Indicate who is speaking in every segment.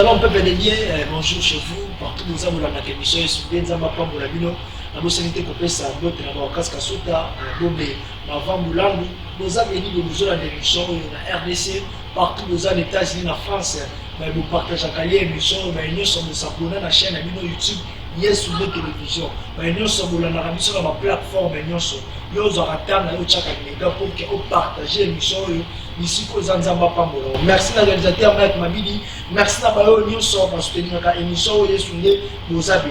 Speaker 1: Shalom peuple de Dieu, bonjour chez vous, partout où vous avez la émission, bien zamba pambo la bino, la possibilité qu'on peut ça d'autres na bakas kasuta, bombe, ma vambulandu, nous avons venu de nous la émission na RDC, partout aux États-Unis, en France, vous partagez la émission, nous sommes s'abonner à la chaîne YouTube. Yes, sur la télévision, mais nous sommes sur la plateforme, nous sommes pour partager l'émission. Merci à réalisateur Maître Mabidi, merci à nous sommes pour soutenir l'émission. Nous avons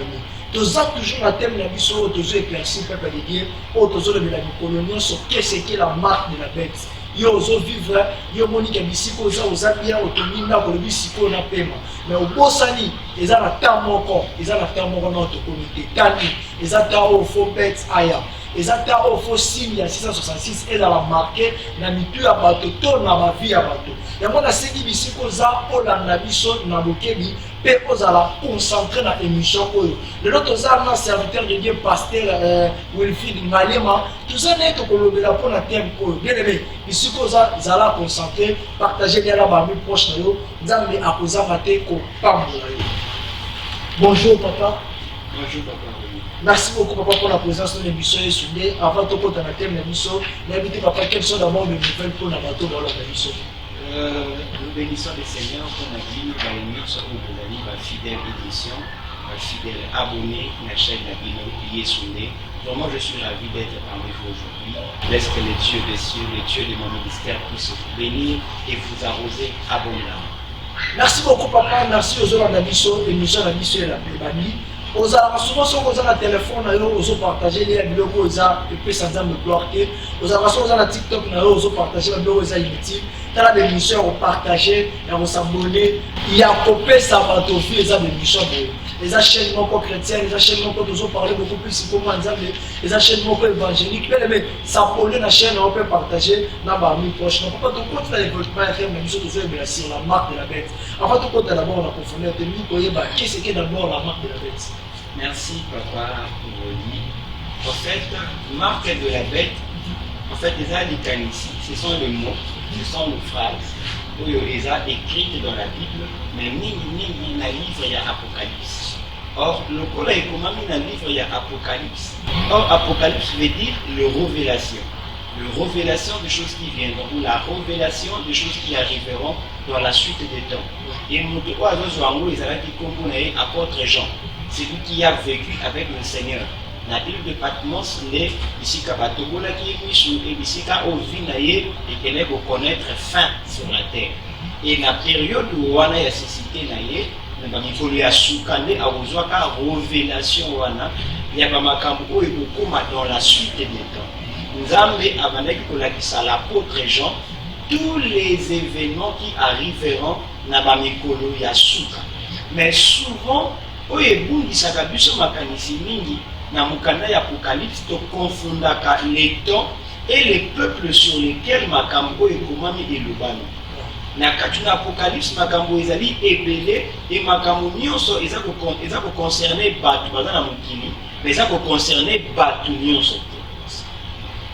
Speaker 1: toujours la thème de la mission, toujours éclairci, peuple de Dieu, toujours le colonie sur qu'est-ce qui est la marque de la bête. Yo zo vivre yo monique bisiko za ozabia otomina ko bisiko na pema mais obosani eza na tamoko na to comité tani eza ta o fo bet aya eza ta o fo signe ya 666 eza la marqué na mitu ya bato to na ba vie ya bato yango na seki bisiko za olanda biso na bokebi pe ozala concentré na émission oyo le notre na serviteur de Dieu pasteur Wilfried Malema tout ça n'est que kolobela pour la thème oyo bien aimé bisiko zala concentré partager bien la bami proche na yo nzambe akozanga te ko pambola yo. Bonjour papa.
Speaker 2: Bonjour papa.
Speaker 1: Merci beaucoup papa pour la présence de l'émission et soudé avant de porter la thème de l'émission n'invitez papa quelles sont d'abord les nouvelles pour la bateau dans l'émission.
Speaker 2: Nous bénissons le Seigneur pour la vie, dans le mur sur la fidèle édition, fidèle abonné à la chaîne de Yesundé. Vraiment, je suis ravi d'être parmi vous aujourd'hui. Laisse que les dieux des cieux, les dieux de mon ministère puissent vous bénir et vous arroser abondamment.
Speaker 1: Merci beaucoup papa, merci aux autres de l'émission de la mission et la plébanie. Aux arrasouments sont aux la téléphone, aux partager les vidéos aux a et puis sans me bloquer. Aux arrasouments aux la TikTok, aux partager les vidéos aux inutiles. Dans la émission, on partager et on s'abonner. Il y a coupé ça va t'offrir les émissions. Les chaînes chrétiennes, les chaînes toujours parler beaucoup plus comment les chaînes évangéliques. Mais s'abonner la chaîne, on peut partager dans la mi proche. On peut pas tout compte le développement faire mais nous toujours sur la marque de la bête. Avant tout compte d'abord on a profondeur de lui qu'est-ce qui est d'abord la marque de la bête.
Speaker 2: Merci papa pour vos livres. En fait, marque de la bête, en fait, les alicanes ici, ce sont les mots, ce sont les phrases, où ils les ont écrites dans la Bible, mais ni dans le livre il y a Apocalypse. Or, le col est comment dans le livre il y a Apocalypse. Or, Apocalypse veut dire le révélation. Le révélation des choses qui viendront, ou la révélation des choses qui arriveront dans la suite des temps. Et nous devons avoir ils ont dit qu'on apôtre Jean. C'est lui qui a vécu avec le Seigneur. La île de Patmos, les bisika batobola qui est michou et bisika au vinaye et qu'elle est reconnaître fin sur la terre. Et la période où on a nécessité naye, il faut lui assoukane à ouzwaka révélation wana, il y a pas makambo et beaucoup dans la suite des temps. Nous avons avec l'apôtre Jean tous les événements qui arriveront na bamikolo ya souka. Mais souvent oye bundisaka biso makanisi mingi na mukanda ya Apocalypse to confondaka les temps et les peuples sur lesquels makambo ekomami elobami. Na kati na Apocalypse makambo ezali ebele et makambo nyonso eza ko concerner batu baza na mokili mais eza ko concerner batu nyonso te.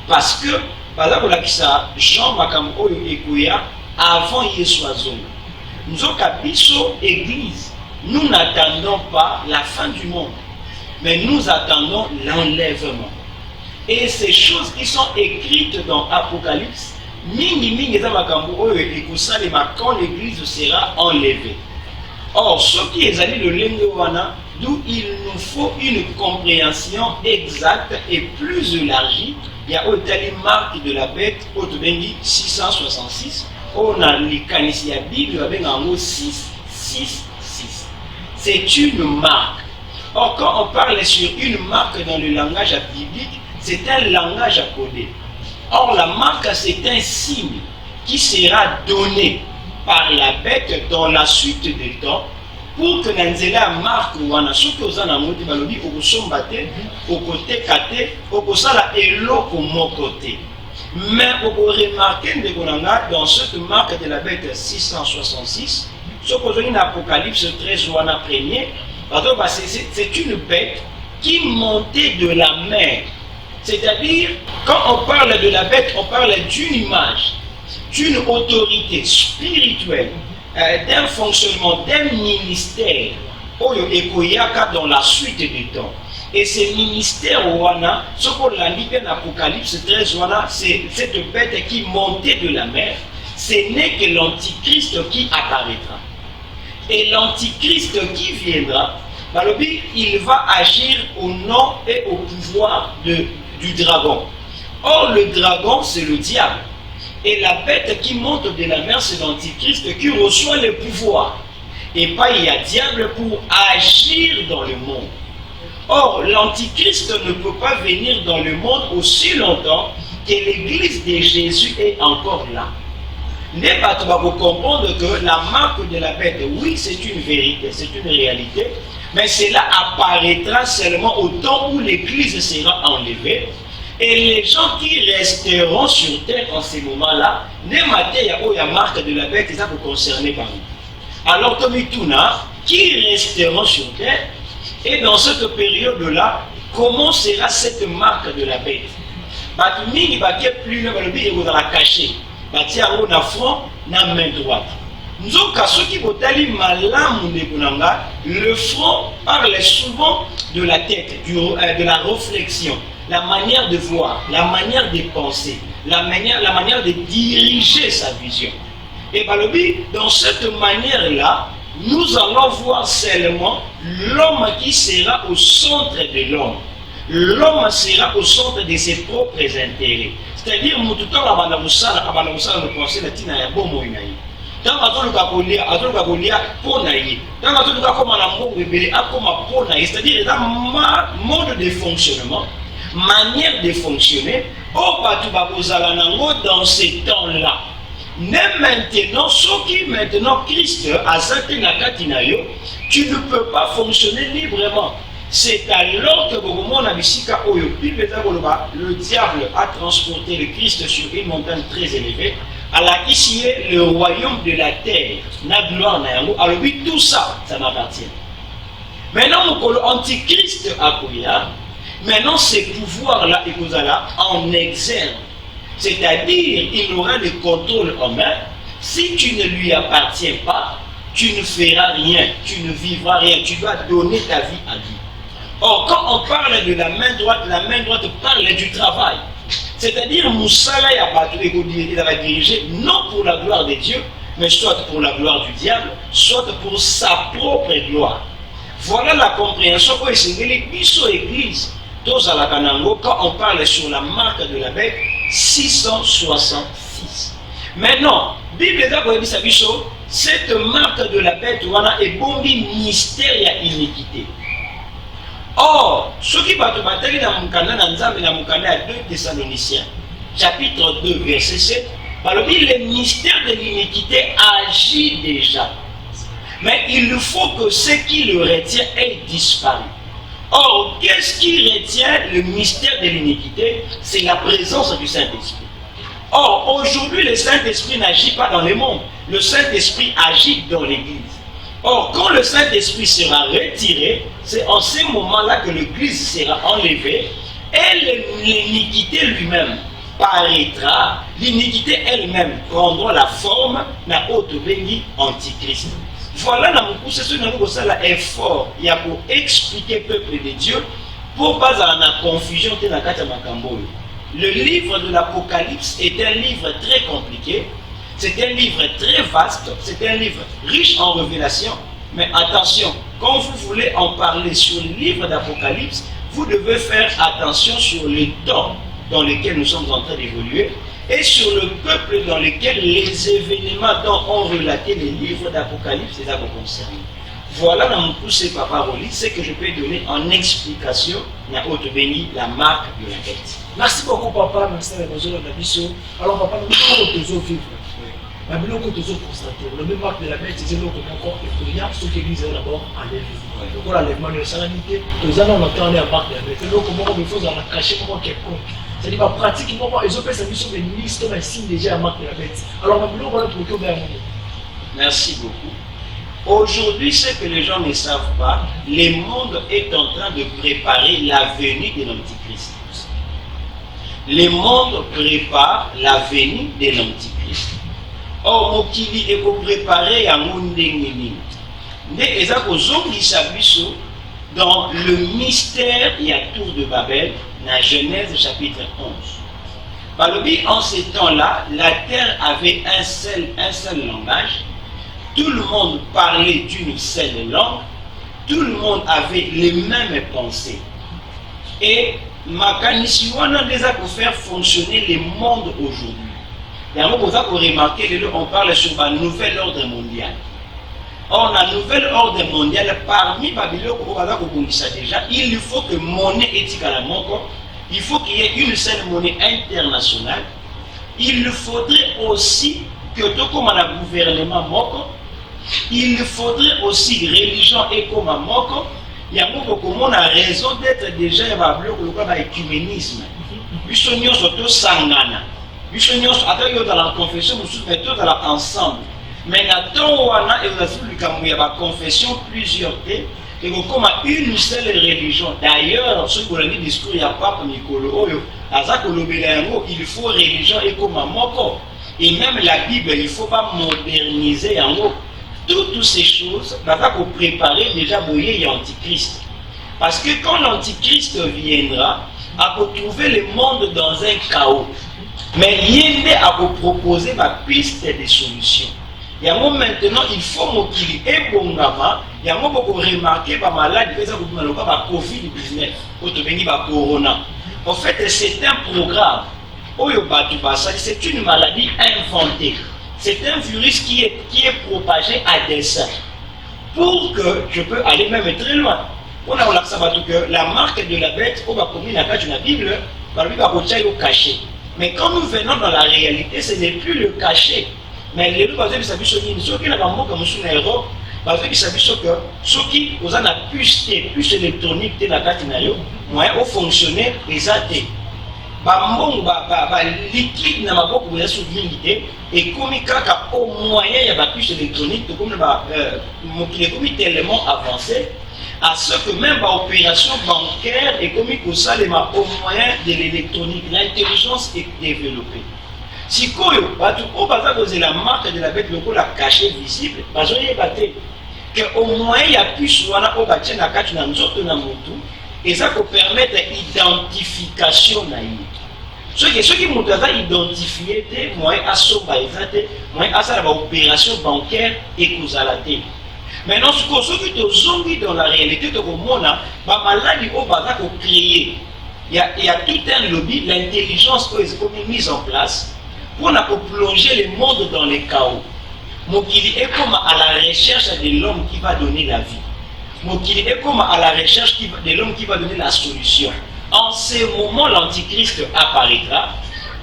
Speaker 2: Parce que baza kolakisa Jean makambo oyo ekoya avant Yesu azonga. Nzoka biso église. Nous n'attendons pas la fin du monde, mais nous attendons l'enlèvement. Et ces choses qui sont écrites dans Apocalypse, quand l'église sera enlevée. Or, ce qui est allé le lengowana, d'où il nous faut une compréhension exacte et plus élargie. Il y a une marque de la bête, au 666, on a les canisies à Bible avec un mot 666. C'est une marque. Or, quand on parle sur une marque dans le langage biblique, c'est un langage à coder. Or, la marque, c'est un signe qui sera donné par la bête dans la suite des temps pour que Nanzela marque ou en a sauté aux anamoudi balobi au sombate, au côté kate, au sala elo au mon côté. Mais on peut remarquer dans cette marque de la bête 666, ce qu'on a dans Apocalypse 13 ou en premier, c'est une bête qui montait de la mer. C'est-à-dire, quand on parle de la bête, on parle d'une image, d'une autorité spirituelle d'un fonctionnement, d'un ministère oyo ekoyaka dans la suite du temps. Et ce ministère wana, ce qu'on l'a dit dans l'Apocalypse 13 wana, c'est cette bête qui montait de la mer. Ce n'est que l'antichrist qui apparaîtra. Et l'antichrist qui viendra, il va agir au nom et au pouvoir du dragon. Or, le dragon, c'est le diable. Et la bête qui monte de la mer, c'est l'antichrist qui reçoit le pouvoir. Et pas il y a diable pour agir dans le monde. Or, l'antichrist ne peut pas venir dans le monde aussi longtemps que l'église de Jésus est encore là. Les bateaux vont comprendre que la marque de la bête, oui, c'est une vérité, c'est une réalité, mais cela apparaîtra seulement au temps où l'église sera enlevée. Et les gens qui resteront sur terre en ces moments-là, les matériaux où il y a marque de la bête, ils sont concernés par nous. Alors, Tomituna, qui resteront sur terre, et dans cette période-là, comment sera cette marque de la bête? Batumi, il va plus le dans la cachée. Batia na front, na main droite. Nous avons ceux qui vont aller malam le front parle souvent de la tête, de la réflexion, la manière de voir, la manière de penser, la manière de diriger sa vision. Et dans cette manière-là, nous allons voir seulement l'homme qui sera au centre de l'homme. L'homme sera au centre de ses propres intérêts. C'est-à-dire, tout le temps, on a pensé la tina ya bomo inayi. Tant que tu as golia pour naïe. Tant que tu as comme un amour rebelle, comme un pour naïe. C'est-à-dire, un mode de fonctionnement, manière de fonctionner. Oh, tu vas dans ces temps-là. Mais maintenant, ce qui maintenant Christ a zate na katinayo, tu ne peux pas fonctionner librement. C'est alors que le diable a transporté le Christ sur une montagne très élevée, à la ici est le royaume de la terre, na gloire na yango. Alors oui, tout ça, ça m'appartient. Maintenant, l'antichrist a koya, maintenant ces pouvoirs-là, en exergue. C'est-à-dire, il aura le contrôle en main. Si tu ne lui appartiens pas, tu ne feras rien, tu ne vivras rien, tu dois donner ta vie à lui. Or, quand on parle de la main droite parle du travail. C'est-à-dire, Moussala il va diriger non pour la gloire de Dieu, mais soit pour la gloire du diable, soit pour sa propre gloire. Voilà la compréhension que c'est l'église. Quand on parle sur la marque de la bête, 666. Maintenant, Bible dit cette marque de la bête est bon mystère et iniquité. Or, ce qui va te battre dans mon canal 2 Thessaloniciens, chapitre 2, verset 7, le mystère de l'iniquité agit déjà. Mais il faut que ce qui le retient ait disparu. Or, qu'est-ce qui retient le mystère de l'iniquité? C'est la présence du Saint-Esprit. Or, aujourd'hui, le Saint-Esprit n'agit pas dans le monde. Le Saint-Esprit agit dans l'Église. Or, quand le Saint-Esprit sera retiré, c'est en ce moment-là que l'Église sera enlevée et l'iniquité lui-même paraîtra. L'iniquité elle-même prendra la forme d'un Otobengi antichrist. Voilà c'est ce que nous avons effort pour expliquer au peuple de Dieu pour pas avoir la confusion de la Katamakambolo. Le livre de l'Apocalypse est un livre très compliqué. C'est un livre très vaste, c'est un livre riche en révélations, mais attention, quand vous voulez en parler sur le livre d'Apocalypse, vous devez faire attention sur le temps dans lequel nous sommes en train d'évoluer et sur le peuple dans lequel les événements dont ont relaté les livres d'Apocalypse les avons concernés. Voilà dans mon poussé par parole, ce que je peux donner en explication na béni la marque de la bête.
Speaker 1: Merci beaucoup papa, merci à la. Alors papa, nous devons vivre. Le même marque de la bête, c'est encore effrayant, sauf que l'église est d'abord enlevée. Donc l'enlèvement de la salinité, nous allons entendre la marque de la bête. Donc comment on faut en cacher comment quelqu'un. C'est-à-dire pratiquement, ils ont fait ça sur des listes, on a signé déjà la marque de la bête. Alors on va trouver au monde. Merci beaucoup. Aujourd'hui, ce que les gens ne savent pas, le monde est en train de préparer la venue de l'Antichrist. Le monde prépare la venue de l'Antichrist.
Speaker 2: Or mokili eko préparé yango ndenge nini. Nde eza kozongisa biso dans le mystère et la tour de Babel, dans Genèse chapitre 11. Balobi, en ces temps-là, la terre avait un seul langage, tout le monde parlait d'une seule langue, tout le monde avait les mêmes pensées. Et makanisi wana déjà pour faire fonctionner le monde aujourd'hui. Et alors, vous avez remarqué, on parle sur un nouvel ordre mondial. Or, dans le nouvel ordre mondial, parmi Babylone, déjà, il faut que monnaie éthique à la monnaie, il faut qu'il y ait une seule monnaie internationale. Il faudrait aussi que tout comme le gouvernement moko, il faudrait aussi religion et comme moko. Il y a beaucoup on a raison d'être déjà un écuménisme. Bisognos surtout sangana. Bisognos attends dans la confession, nous sommes tous ensemble. Mais Nathan wana et vous y a la confession plusieurs thés et comme une seule religion. D'ailleurs, ce qu'on a dit discours il y a pas Nicolo Oyo, il faut religion et comme moko. Et même la Bible, il ne faut pas moderniser en haut. Toutes ces choses, il faut préparer déjà Boyer et Antichrist. Parce que quand l'Antichrist viendra, il faut trouver le monde dans un chaos. Mais il y a proposer ma piste de solutions. Il y a maintenant, il faut qu'il y ait bon gamin. Il y a beaucoup remarqué par malade, par Covid-19, par Corona. En fait, c'est un programme. C'est une maladie inventée. C'est un virus qui est propagé à dessein. Pour que je peux aller même très loin. On a que la marque de la bête, on va communiquer dans la Bible, on va cacher. Mais quand nous venons dans la réalité, ce n'est plus le cacher. Mais les gens qui savent ceux qui n'ont pas comme sur l'aéro, parce qu'ils savent que ceux qui ont une puce électronique de la carte moyen au fonctionner les athées. Liquide n'a pas beaucoup de souvenir et comme au moyen il y a une puce électronique qui est tellement avancé à ce que même l'opération bancaire est comme ça au moyen de l'électronique, l'intelligence est développée. Si on a la marque de la bête, la cachée visible, qu'au moins il y a plus de bâtir la carte dans notre moto, et ça peut permettre l'identification. Ceux qui m'ont identifié, moi, à l'opération bancaire et causalité. Maintenant, ceux qui sont dans la réalité de monde, maladie au bazar créer. Il y a tout un lobby, l'intelligence est mise en place pour plonger le monde dans les chaos. Mokili est comme à la recherche de l'homme qui va donner la vie. Mokili est comme à la recherche de l'homme qui va donner la solution. En ce moment, l'Antichrist apparaîtra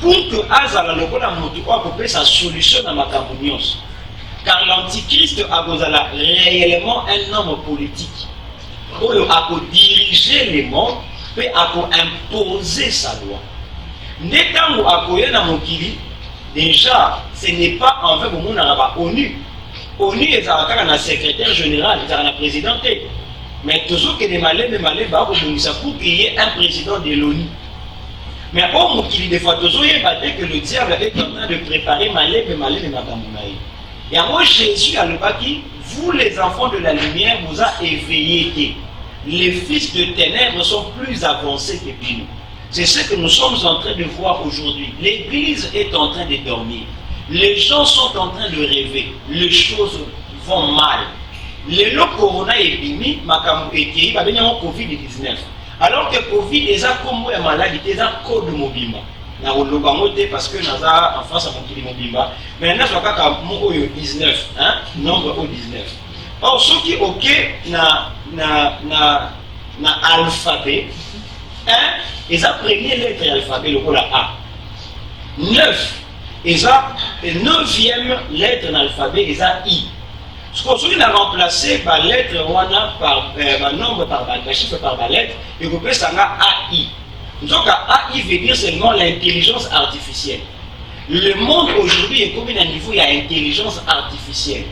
Speaker 2: pour que Azala Lokola Motuko peut sa solution dans ma communion. Car l'Antichrist a réellement un homme politique. Il a diriger les mondes et a imposer sa loi. Netango a na Mokili, déjà, ce n'est pas envers le monde ONU. ONU est un secrétaire général, est un président. Mais toujours que les malais, pour qu'il y ait un président de l'ONU. Mais au Mokili, des fois, toujours il y a que le diable est en train de préparer malais, et moi, Jésus a le bâti, vous les enfants de la lumière, vous a éveillés. Les fils de ténèbres sont plus avancés que nous. C'est ce que nous sommes en train de voir aujourd'hui. L'église est en train de dormir. Les gens sont en train de rêver. Les choses vont mal. Le corona est fini, il va venir en Covid-19. Alors que Covid est comme une maladie, c'est un code mobile. Parce que nous avons en face à mon mobimba. Mais nous avons 19, nombre au 19. Or, ceux qui ont alphabet, ils ont première lettre de l'alphabet, le A. 9, ils ont 9e lettre de l'alphabet, ils ont I. Ce qu'on a remplacé par lettre par nombre, par chiffre, par lettre, et vous pouvez savoir AI. Donc AI veut dire seulement l'intelligence artificielle. Le monde aujourd'hui est comme à un niveau, il y a intelligence artificielle.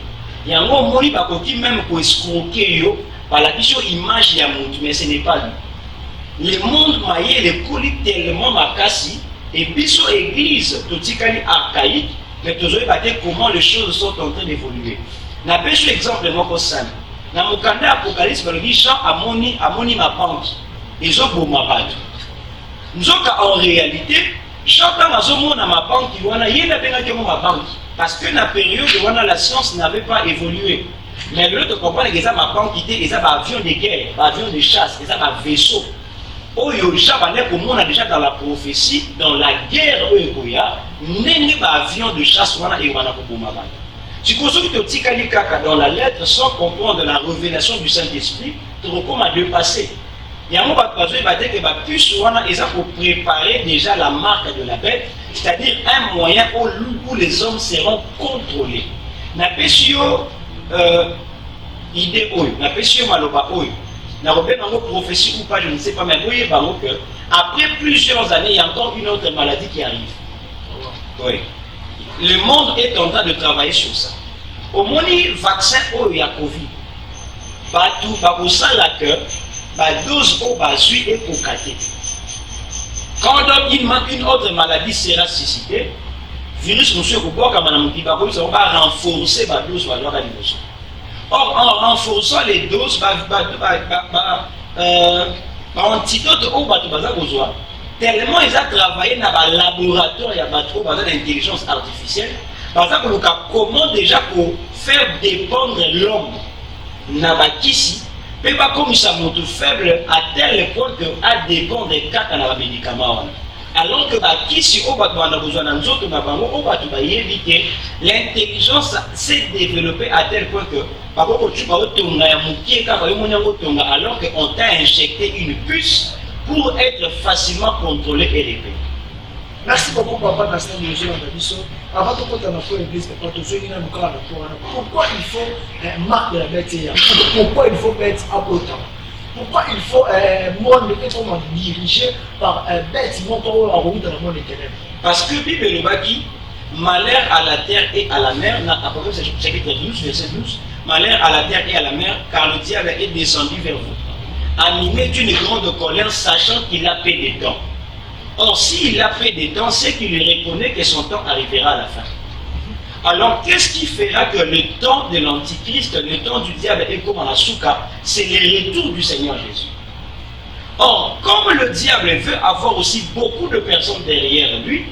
Speaker 2: Il y a un moment qui même pour escroquer par la question image il y a monde, mais ce n'est pas lui. Le monde maillé, le colis tellement makasi, et puis sur l'église, tout ce qui est archaïque, Mais toujours comment les choses sont en train d'évoluer. N'a pas eu exemple moi comme ça. Dans mon candidat Apocalypse, le dit Jean amoni ma banque. Ils ont beau ma bête. Nous en réalité, Jean dans ma banque, il y a ma banque. Parce que dans la période où la science n'avait pas évolué. Mais l'autre comprend que ça ma banque était, ça va avion de guerre, avion de chasse, ça va vaisseau. Oh yo, Jean on a déjà dans la prophétie, dans la guerre où il y a, n'est pas avion de chasse et wana pour ma banque. Tu consultes le Tikali Kaka dans la lettre sans comprendre la révélation du Saint-Esprit, tu recommandes à dépasser. Il y a un moment que plus ils ont pour préparer déjà la marque de la bête, c'est-à-dire un moyen où les hommes seront contrôlés. N'a pas idée n'a pas maloba n'a pas prophétie ou pas, je ne sais pas, mais après plusieurs années, il y a encore une autre maladie qui arrive. Oui. Le monde est en train de travailler sur ça. Au moins, le vaccin il y a Covid. Tout va au sein la cœur, dose au basui et pour cater. Quand une autre maladie sera suscitée, virus monsieur Kouboua, comme on va renforcer la dose à l'heure. Or, en renforçant les doses, antidote au besoin. Tellement ils ont travaillé dans le laboratoire, il y a trop d'intelligence artificielle. Par exemple, comment déjà pour faire dépendre l'homme ici, mais pas comme ça monte faible à tel point que à dépendre des cas dans les médicaments. Alors que ici, on a besoin d'un autre, on va éviter. L'intelligence s'est développée à tel point que alors qu'on t'a injecté une puce pour être facilement contrôlé et répété.
Speaker 1: Merci beaucoup, papa, Pasteur de Jésus Andabiso. Avant de continuer à l'église, pourquoi il faut marque de la bête? Pourquoi il faut mettre à autant? Pourquoi il faut monde être dirigé par bête montant en route dans le monde éternel? Parce que
Speaker 2: Bible le dit malheur à la terre et à la mer, Apocalypse chapitre 12, verset 12, malheur à la terre et à la mer, car le diable est descendu vers vous, animé d'une grande colère, sachant qu'il a fait des temps. Or, s'il a fait des temps, c'est qu'il reconnaît que son temps arrivera à la fin. Alors, qu'est-ce qui fera que le temps de l'Antichrist, le temps du diable est comme en la souka, c'est le retour du Seigneur Jésus. Or, comme le diable veut avoir aussi beaucoup de personnes derrière lui,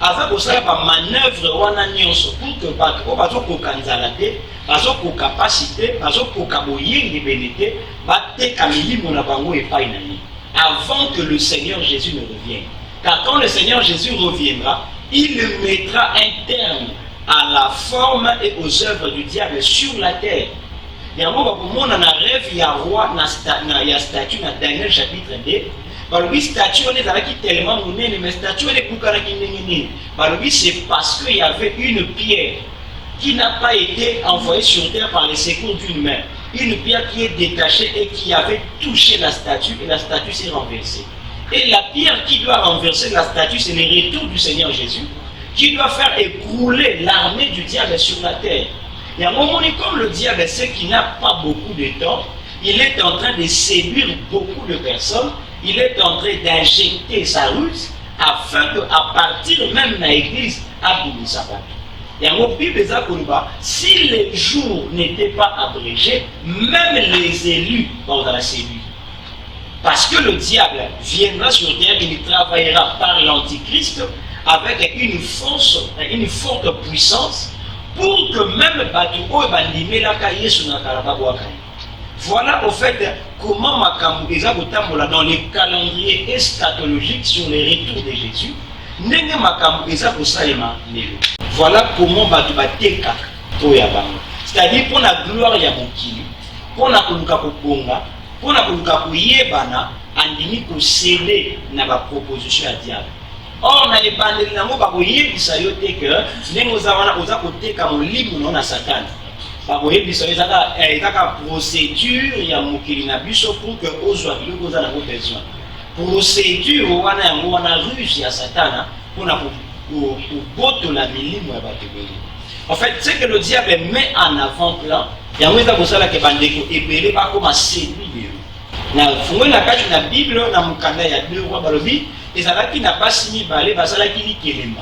Speaker 2: avec aussi la manœuvre wana nyonso pour que bato bazo ko kanzalate, bazo ko capacité, bazo ko kaboyeng libéité, batte kamili mona bango et pas inani. Avant que le Seigneur Jésus ne revienne. Car quand le Seigneur Jésus reviendra, il mettra un terme à la forme et aux œuvres du diable sur la terre. Il y a un moment où on a un rêve, il y a un roi, il y a un statut dans Daniel chapitre 2. Oui, statue on est tellement monnaie, mais statue on est pour oui, c'est parce qu'il y avait une pierre qui n'a pas été envoyée sur terre par les secours d'une main. Une pierre qui est détachée et qui avait touché la statue et la statue s'est renversée. Et la pierre qui doit renverser la statue, c'est le retour du Seigneur Jésus, qui doit faire écrouler l'armée du diable sur la terre. Et à un moment donné, comme le diable sait qu'il n'a pas beaucoup de temps, il est en train de séduire beaucoup de personnes, il est en train d'injecter sa ruse afin qu'à partir même de l'église, à Boumissabat. Et à mon Bible, si les jours n'étaient pas abrégés, même les élus vont dans la séduire. Parce que le diable viendra sur terre, il travaillera par l'Antichrist avec une forte puissance pour que même Batouko et Bandimé la cahier sur la Karababouaka. Voilà au fait comment Makamou dans les calendriers eschatologiques sur les retours de Jésus. Voilà comment Batoubateka Toyaba. C'est-à-dire pour la gloire ya Mokili, pour la Kulukaponga, pour la Kulukapuyebana, andini pour céder na ba proposition à diable. Or, na ebandeli nango bakoyebisa yo te ke ndenge oza koteka molimo na Satan. Bakoyebisa yo ezaka procédure ya mokili na biso pour que ozwa biloko oza nango besoin. Procédure wana yango wana ruse ya Satan mpona kobotola milimo ya bato ebele. En fait, ce que le diable met en avant-plan, yango eza kosalaka bandeko ebele bakoma séduire yo. Na fungoli na kati na Bible na mokanda ya 2 rois balobi ezalaki na basi mibale bazalaki likelemba.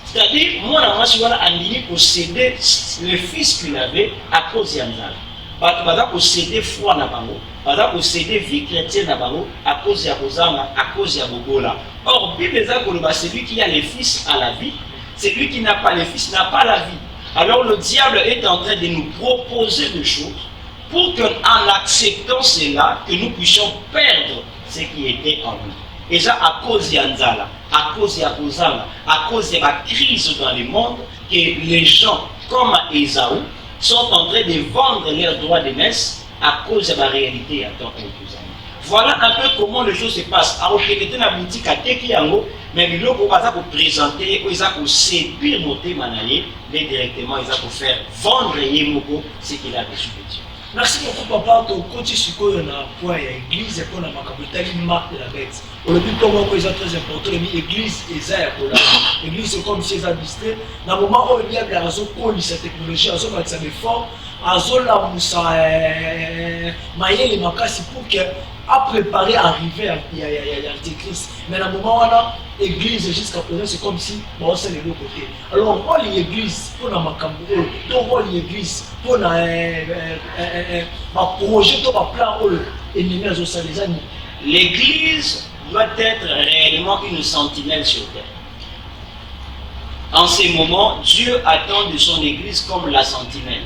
Speaker 2: C'est-à-dire, moi, je suis posséder le fils qu'il avait à cause de Yanzala. Baza posséder foi na bango, baza posséder vie chrétienne na bango à cause ya kozanga, à cause ya bobola. Or, Bible celui qui a les fils a la vie, celui qui n'a pas les fils n'a pas la vie. Alors le diable est en train de nous proposer des choses pour qu'en acceptant cela, que nous puissions perdre ce qui était en nous. Et ça à cause de Yanzala, à cause de Kozanga, à cause de la crise dans le monde, que les gens comme Esaü sont en train de vendre leurs droits de naissance à cause de la réalité. Voilà un peu comment les choses se passent. Alors qu'il était dans la boutique à Tekiango, mais il faut présenter, il faut séduire nos témoignages, mais directement il faut faire vendre Yemoko ce qu'il a reçu de Dieu.
Speaker 1: Merci beaucoup papa, tu continues sur le point de l'église et pour la macabotali marque de la bête. Au début, comme on est très important, l'église est à l'église c'est comme si elle existait. Dans le moment où il y a la raison pour cette technologie, à ce moment ça me forme, à ce moment où ça maillé les macasses pour que à préparer arriver à l'antéchrist. Mais dans le moment où l'église jusqu'à présent c'est comme si bon c'est de l'autre côté. Alors on l'église pour la macabotali, on l'église pour la projet, tout va plan ennemi aux salésani.
Speaker 2: L'église doit être réellement une sentinelle sur terre. En ces moments, Dieu attend de son église comme la sentinelle.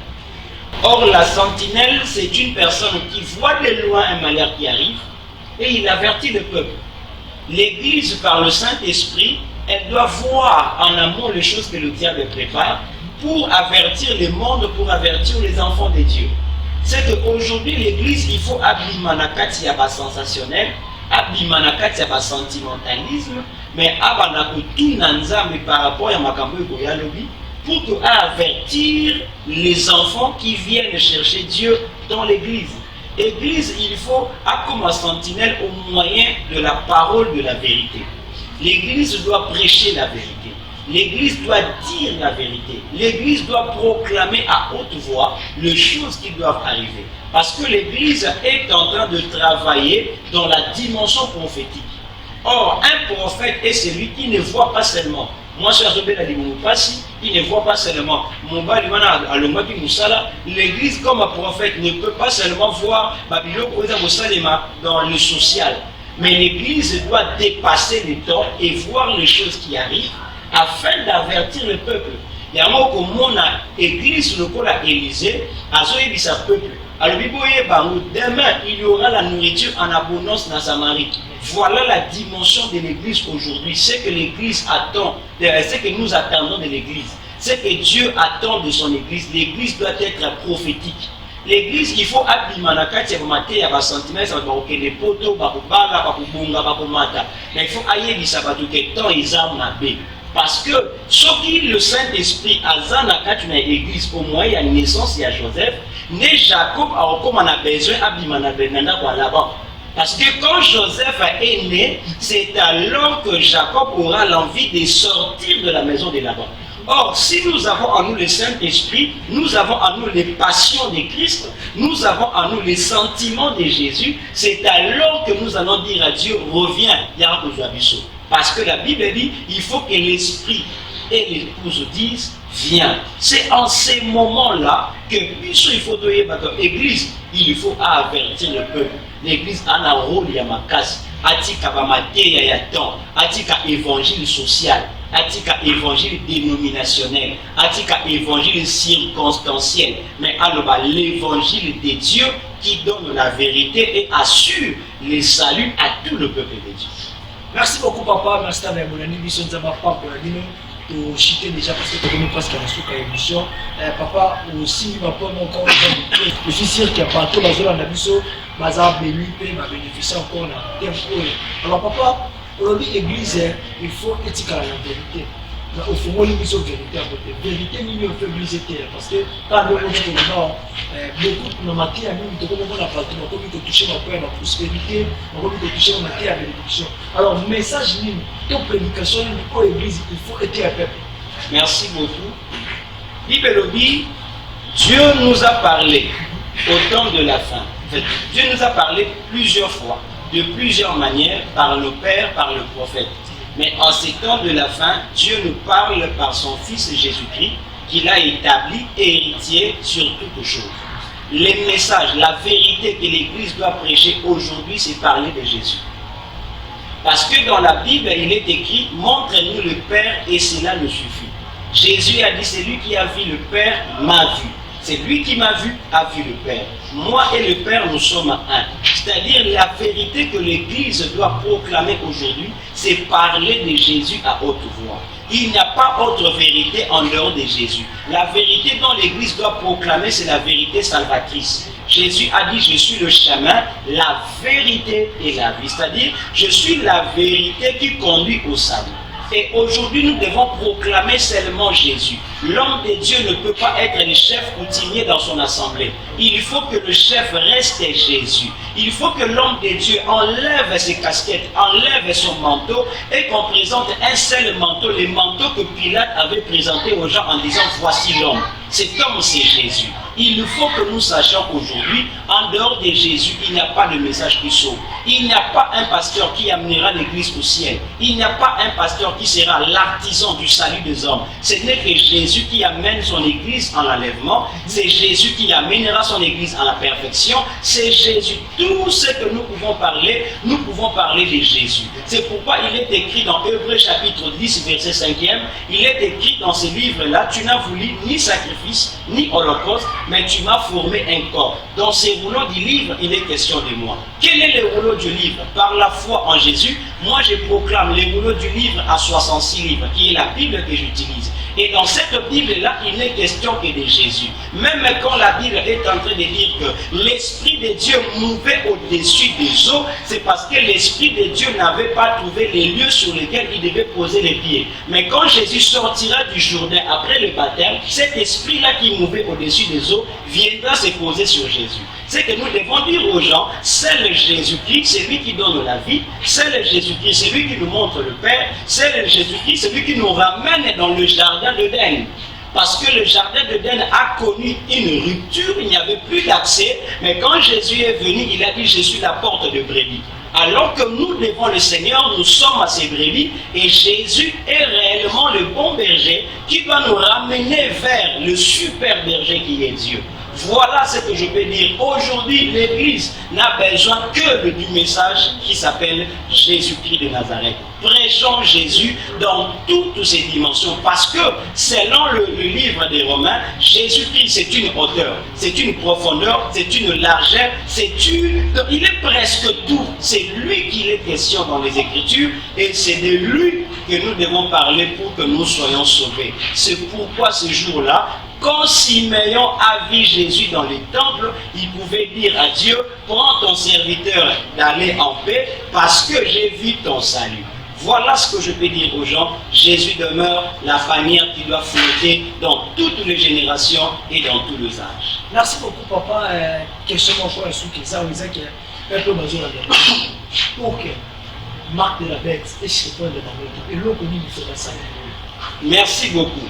Speaker 2: Or, la sentinelle, c'est une personne qui voit de loin un malheur qui arrive et il avertit le peuple. L'église, par le Saint-Esprit, elle doit voir en amont les choses que le diable prépare pour avertir le monde, pour avertir les enfants de Dieu. C'est qu'aujourd'hui, l'église, il faut abimanakati yaba sensationnel, abimanakati yaba sentimentalisme, mais abanakotu nanzambe par rapport à makambo yalobi, pour avertir les enfants qui viennent chercher Dieu dans l'église. L'église, il faut, comme sentinelle, au moyen de la parole de la vérité. L'église doit prêcher la vérité. L'église doit dire la vérité. L'église doit proclamer à haute voix les choses qui doivent arriver. Parce que l'église est en train de travailler dans la dimension prophétique. Or, un prophète est celui qui ne voit pas seulement. Moi, je suis il ne voit pas seulement. L'église, comme un prophète, ne peut pas seulement voir dans le social. Mais l'église doit dépasser le temps et voir les choses qui arrivent afin d'avertir le peuple. Il y a un mot comme l'église, le col à Élysée, à sa peuple. Alors, demain, il y aura la nourriture en abondance dans Samarie. Voilà la dimension de l'église aujourd'hui. C'est que l'église attend, c'est que nous attendons de l'église. C'est que Dieu attend de son église. L'église doit être prophétique. L'église, il faut abimanakati ya maté ya basentiment ça va okende poto bakobala bakobunga bakomata. Mais il faut ayebisa bato que temps eza mabe. Parce que ce qui le Saint-Esprit a dans l'église au moyen de la naissance de Joseph, né Jacob a comme on a besoin abimanabenda kwa là-bas. Parce que quand Joseph est né, c'est alors que Jacob aura l'envie de sortir de la maison de Laban. Or, si nous avons en nous le Saint-Esprit, nous avons en nous les passions de Christ, nous avons en nous les sentiments de Jésus, c'est alors que nous allons dire à Dieu, reviens, Yarakozuabiso. Parce que la Bible dit, il faut que l'Esprit et l'épouse disent, viens. C'est en ces moments-là que, puisque il faut l'église, il faut avertir le peuple. L'église a un rôle, il y a ma casse, atika bamateya ya temps, atika évangile social, atika évangile dénominationnel, atika évangile circonstanciel, mais alors l'évangile de Dieu qui donne la vérité et assure les saluts à tout le peuple de Dieu.
Speaker 1: Merci beaucoup papa, merci à mon ami Bisson Zambapa pour la dîner. Pour chiter déjà parce que tu presque à la soupe à l'émission. Papa aussi, papa mon corps, je suis sûr qu'il y a partout dans la zone Bazar béni, m'a bénéficié encore dans le tempo. Alors papa, aujourd'hui l'église, il faut éthique à la vérité. Au fond, il y a vérité à côté. Vérité, il y a l'église parce que quand nous avons beaucoup de matières, nous avons la partie, nous avons touché ma prospérité, nous avons touché ma matière à bénédiction. Alors, message, toute prédication pour l'église, il faut être un peuple.
Speaker 2: Merci beaucoup. Bible dit, Dieu nous a parlé au temps de la fin. Dieu nous a parlé plusieurs fois. de plusieurs manières par le Père, par le prophète. Mais en ces temps de la fin, Dieu nous parle par son Fils Jésus-Christ, qu'il a établi héritier sur toutes choses. Les messages, la vérité que l'Église doit prêcher aujourd'hui, c'est parler de Jésus. Parce que dans la Bible, il est écrit, montre-nous le Père et cela nous suffit. Jésus a dit, c'est lui qui a vu le Père, m'a vu. C'est lui qui m'a vu, a vu le Père. Moi et le Père, nous sommes un. C'est-à-dire la vérité que l'Église doit proclamer aujourd'hui, c'est parler de Jésus à haute voix. Il n'y a pas autre vérité en dehors de Jésus. La vérité dont l'Église doit proclamer, c'est la vérité salvatrice. Jésus a dit, je suis le chemin, la vérité et la vie. C'est-à-dire, je suis la vérité qui conduit au salut. Et aujourd'hui, nous devons proclamer seulement Jésus. L'homme de Dieu ne peut pas être le chef coutumier dans son assemblée. Il faut que le chef reste Jésus. Il faut que l'homme de Dieu enlève ses casquettes, enlève son manteau et qu'on présente un seul manteau, le manteau que Pilate avait présenté aux gens en disant, voici l'homme. Cet homme, c'est Jésus. Il faut que nous sachions qu'aujourd'hui, en dehors de Jésus, il n'y a pas de message qui sauve. Il n'y a pas un pasteur qui amènera l'Église au ciel. Il n'y a pas un pasteur qui sera l'artisan du salut des hommes. Ce n'est que Jésus qui amène son Église en l'enlèvement. C'est Jésus qui amènera son Église à la perfection. C'est Jésus. Tout ce que nous pouvons parler de Jésus. C'est pourquoi il est écrit dans Hébreux chapitre 10, verset 5e, il est écrit dans ce livre-là, tu n'as voulu ni sacrifice, ni holocauste, mais tu m'as formé un corps. Dans ces rouleaux du livre, il est question de moi. Quel est le rouleau du livre? Par la foi en Jésus, moi je proclame les rouleaux du livre à 66 livres, qui est la Bible que j'utilise. Et dans cette Bible-là, il n'est question que de Jésus. Même quand la Bible est en train de dire que l'Esprit de Dieu mouvait au-dessus des eaux, c'est parce que l'Esprit de Dieu n'avait pas trouvé les lieux sur lesquels il devait poser les pieds. Mais quand Jésus sortira du Jourdain après le baptême, cet Esprit-là qui mouvait au-dessus des eaux viendra se poser sur Jésus. C'est que nous devons dire aux gens, seul Jésus-Christ, c'est lui qui donne la vie, seul Jésus-Christ, c'est lui qui nous montre le Père, seul Jésus-Christ, c'est lui qui nous ramène dans le jardin d'Éden. Parce que le jardin d'Éden a connu une rupture, il n'y avait plus d'accès, mais quand Jésus est venu, il a dit, je suis la porte de brebis. Alors que nous devant le Seigneur, nous sommes à ces brebis, et Jésus est réellement le bon berger qui doit nous ramener vers le super berger qui est Dieu. Voilà ce que je peux dire. Aujourd'hui, l'Église n'a besoin que du message qui s'appelle Jésus-Christ de Nazareth. Prêchons Jésus dans toutes ses dimensions. Parce que, selon le livre des Romains, Jésus-Christ, c'est une hauteur, c'est une profondeur, c'est une largeur, il est presque tout. C'est lui qu'il est question dans les Écritures et c'est de lui que nous devons parler pour que nous soyons sauvés. C'est pourquoi ce jour-là, quand Siméon a vu Jésus dans les temples, il pouvait dire à Dieu, prends ton serviteur d'aller en paix parce que j'ai vu ton salut. Voilà ce que je peux dire aux gens. Jésus demeure la bannière qui doit flotter dans toutes les générations et dans tous les âges.
Speaker 1: Merci beaucoup, papa. Question encore sur ça, on disait que un peu besoin de ok, marque de la bête, et je réponds de la et l'eau connue il faut ça.
Speaker 2: Merci beaucoup.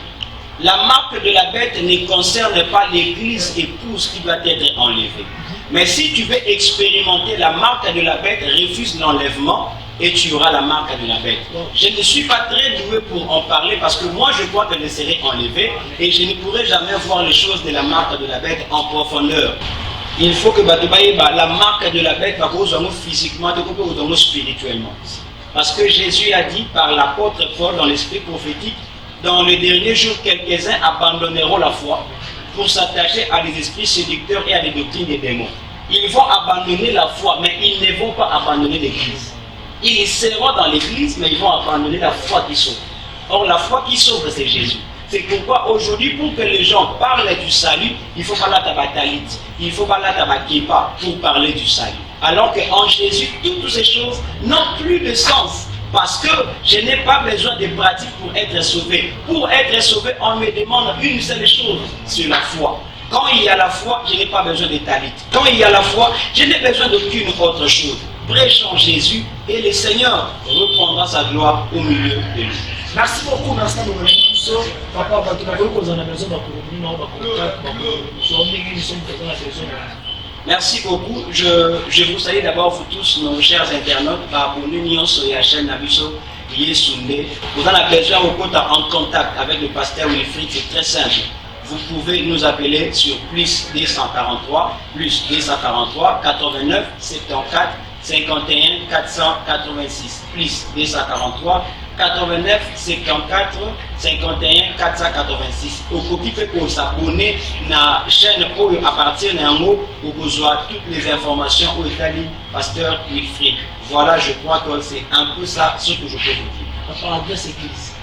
Speaker 2: La marque de la bête ne concerne pas l'église épouse qui doit être enlevée. Mais si tu veux expérimenter la marque de la bête, refuse l'enlèvement et tu auras la marque de la bête. Je ne suis pas très doué pour en parler parce que moi je crois qu'elle serait enlevée et je ne pourrai jamais voir les choses de la marque de la bête en profondeur. Il faut que la marque de la bête physiquement et spirituellement. Parce que Jésus a dit par l'apôtre Paul dans l'esprit prophétique, dans les derniers jours, quelques-uns abandonneront la foi pour s'attacher à des esprits séducteurs et à des doctrines des démons. Ils vont abandonner la foi, mais ils ne vont pas abandonner l'église. Ils seront dans l'église, mais ils vont abandonner la foi qui sauve. Or, la foi qui sauve, c'est Jésus. C'est pourquoi aujourd'hui, pour que les gens parlent du salut, il faut pas la tabatalite, il faut pas la tabaképa pour parler du salut. Alors qu'en Jésus, toutes ces choses n'ont plus de sens. Parce que je n'ai pas besoin de pratiques pour être sauvé. Pour être sauvé, on me demande une seule chose, c'est la foi. Quand il y a la foi, je n'ai pas besoin de talit. Quand il y a la foi, je n'ai besoin d'aucune autre chose. Prêchons Jésus et le Seigneur reprendra sa gloire au milieu de nous.
Speaker 1: Merci beaucoup, merci beaucoup. Papa,
Speaker 2: Merci beaucoup. Je vous salue d'abord vous tous, nos chers internautes, par l'union sur la chaîne Nabiso Yesunde. Vous avez besoin en contact avec le pasteur Wilfried, c'est très simple. Vous pouvez nous appeler sur plus 243 89 74 51 486 plus 243 89 54 51 486. Au copie fait pour s'abonner à la chaîne à partir d'un mot pour besoin toutes les informations au Italie pasteur Wilfried. Voilà, je crois que c'est un peu ça ce que je peux vous dire.
Speaker 1: La paradise église.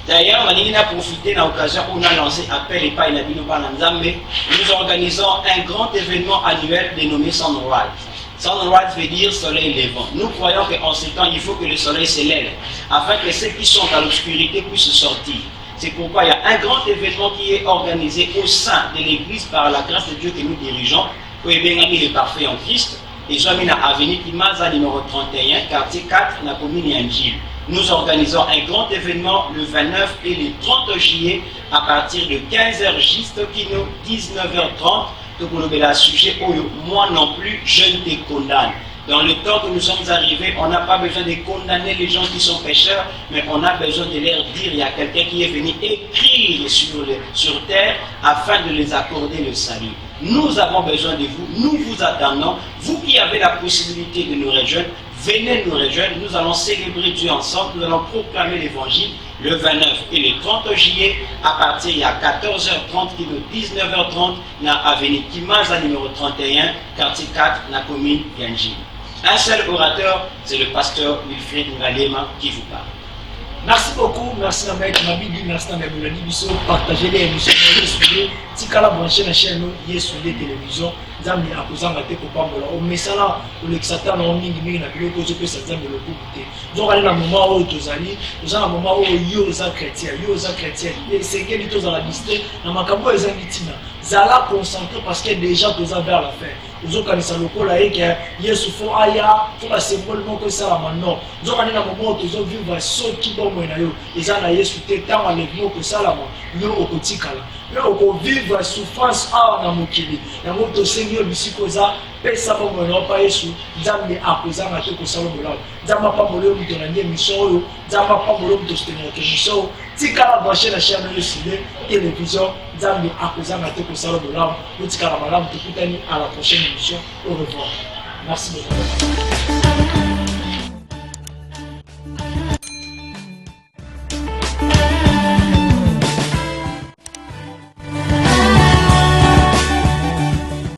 Speaker 2: D'ailleurs, on a profité de l'occasion où on a lancé appel et pas une nous organisons un grand événement annuel dénommé Sunrise. Sunrise veut dire soleil levant. Nous croyons qu'en ce temps, il faut que le soleil s'élève afin que ceux qui sont à l'obscurité puissent sortir. C'est pourquoi il y a un grand événement qui est organisé au sein de l'église par la grâce de Dieu que nous dirigeons. Où est parfait en Christ. Et j'ai mis à avenue Kimaza numéro 31, quartier 4, la commune Yangil. Nous organisons un grand événement le 29 et le 30 juillet à partir de 15h juste, qui nous 19h30. Donc, on a un sujet où moi non plus, je ne te condamne. Dans le temps que nous sommes arrivés, on n'a pas besoin de condamner les gens qui sont pécheurs, mais on a besoin de leur dire, il y a quelqu'un qui est venu écrire sur terre afin de les accorder le salut. Nous avons besoin de vous, nous vous attendons. Vous qui avez la possibilité de nous rejoindre, venez nous rejoindre. Nous allons célébrer Dieu ensemble, nous allons proclamer l'évangile le 29 et le 30 juillet à partir de 14h30 et 19h30 dans l'avenue Kimaza numéro 31, quartier 4, la commune Ganji. Un seul orateur, c'est le pasteur Wilfried Ngalema qui vous parle.
Speaker 1: Merci beaucoup, merci à Maître Mabidi, merci à Maître Bisso. Partagez les émissions Yesunde. Tikala branché la chaîne Yesunde télévision. Zambi a posé un gâteau pour pas me le. Mais ça là, le Satan a mis une minute à bio que je peux s'attendre le coup. Donc à un moment où tu as dit, nous avons un moment où yo les chrétiens, et c'est que les choses à la liste. Dans ma cabo les invités, zala concentré parce que déjà tu as vers la fin. Nous avons quand ça le col là et que Yesu faut aya, faut la symbole que ça là maintenant. Nous avons un moment où tu as vivre ce qui bon moi na yo. Ils ont Yesu te tant à l'église que ça là yo au petit kala. Yo au vivre souffrance à na mokili. Na moto Seigneur bisikoza pesa bon moi pas Yesu. Nzambe akoza na te ko sala bola. Nzamba pa bolo muto na nye mission yo. Nzamba pa bolo muto soutenir que mission. Tikala brancher la chaîne Yesunde télévision. Nzambe akoza na te ko sala bola. Tikala malamu tukutani à la prochaine émission. Au revoir. Merci beaucoup.